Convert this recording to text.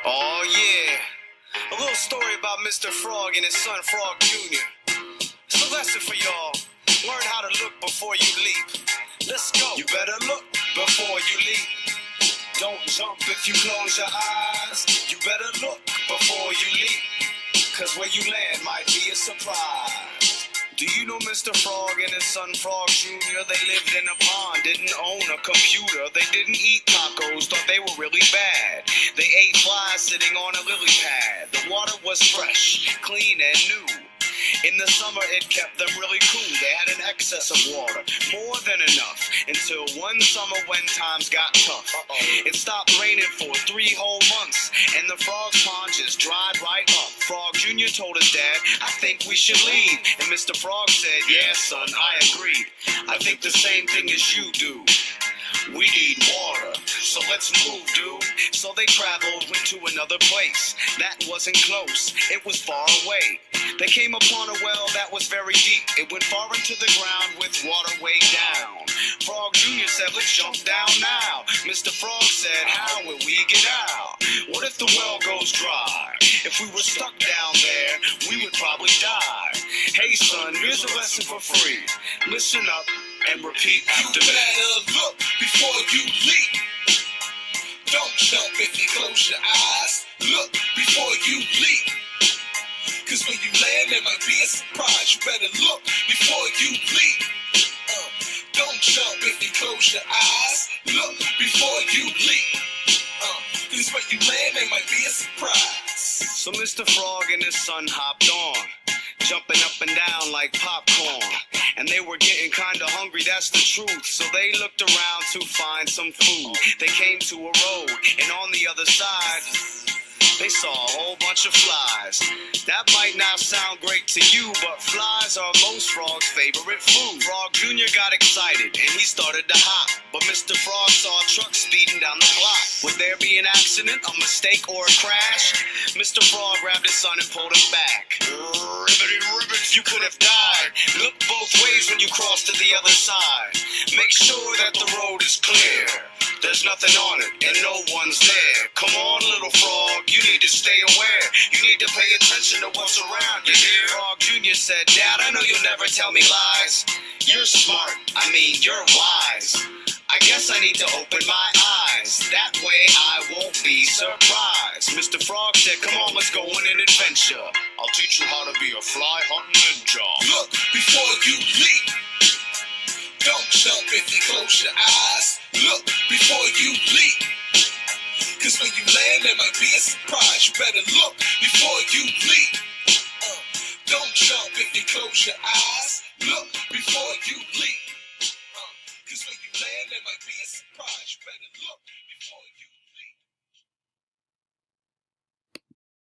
Oh yeah, a little story about Mr. Frog and his son Frog Jr. It's a lesson for y'all. Learn how to look before you leap. Let's go. You better look before you leap. Don't jump if you close your eyes. You better look before you leap, 'cause where you land might be a surprise. Do you know Mr. Frog and his son Frog Jr.? They lived in a pond, didn't own a computer. They didn't eat tacos, thought they were really bad. They ate flies sitting on a lily pad. The water was fresh, clean and new. In the summer it kept them really cool. They had an excess of water, more than enough, until one summer when times got tough. It stopped raining for 3 whole months, and the frog's pond just dried right up. Frog Jr. told his dad, "I think we should leave." And Mr. Frog said, "Yeah, son, I agree. I think the same thing as you do. We need water, so let's move, dude." So they traveled, went to another place. That wasn't close, it was far away. They came upon a well that was very deep. It went far into the ground with water way down. Frog Jr. said, "Let's jump down now." Mr. Frog said, "How will we get out? What if the well goes dry? If we were stuck down there, we would probably die." "Hey son, here's a lesson for free. Listen up and repeat after me. You better look before you leap. Don't jump if you close your eyes. Look before you leap, 'cause when you land there might be a surprise. You better look before you leap. Don't jump if you close your eyes. Look before you leap, 'cause when you land there might be a surprise. So Mr. Frog and his son hopped on, jumping up and down like popcorn. And they were getting kinda hungry, that's the truth. So they looked around to find some food. They came to a road, and on the other side, they saw a whole bunch of flies. That might not sound great to you, but flies are most frogs' favorite food. Frog Jr. got excited, and he started to hop. But Mr. Frog saw a truck speeding down the block. Would there be an accident, a mistake, or a crash? Mr. Frog grabbed his son and pulled him back. "Ribbity ribbits, you could have died. Look both ways when you cross to the other side. Make sure that the road is clear. There's nothing on it, and no one's there. Come on, little frog, you need to stay aware. You need to pay attention to what's around you hear?" Frog Jr. said, "Dad, I know you'll never tell me lies. You're smart, I mean, you're wise. I guess I need to open my eyes. That way I won't be surprised." Mr. Frog said, "Come on, let's go on an adventure. I'll teach you how to be a fly hunting ninja." Look before you leap. Don't jump if you close your eyes. Look before you leap, 'cause when you land there might be a surprise. You better look before you leap. Don't jump if you close your eyes. Look before you leap, 'cause when you land there might be a surprise. You better look before you leap.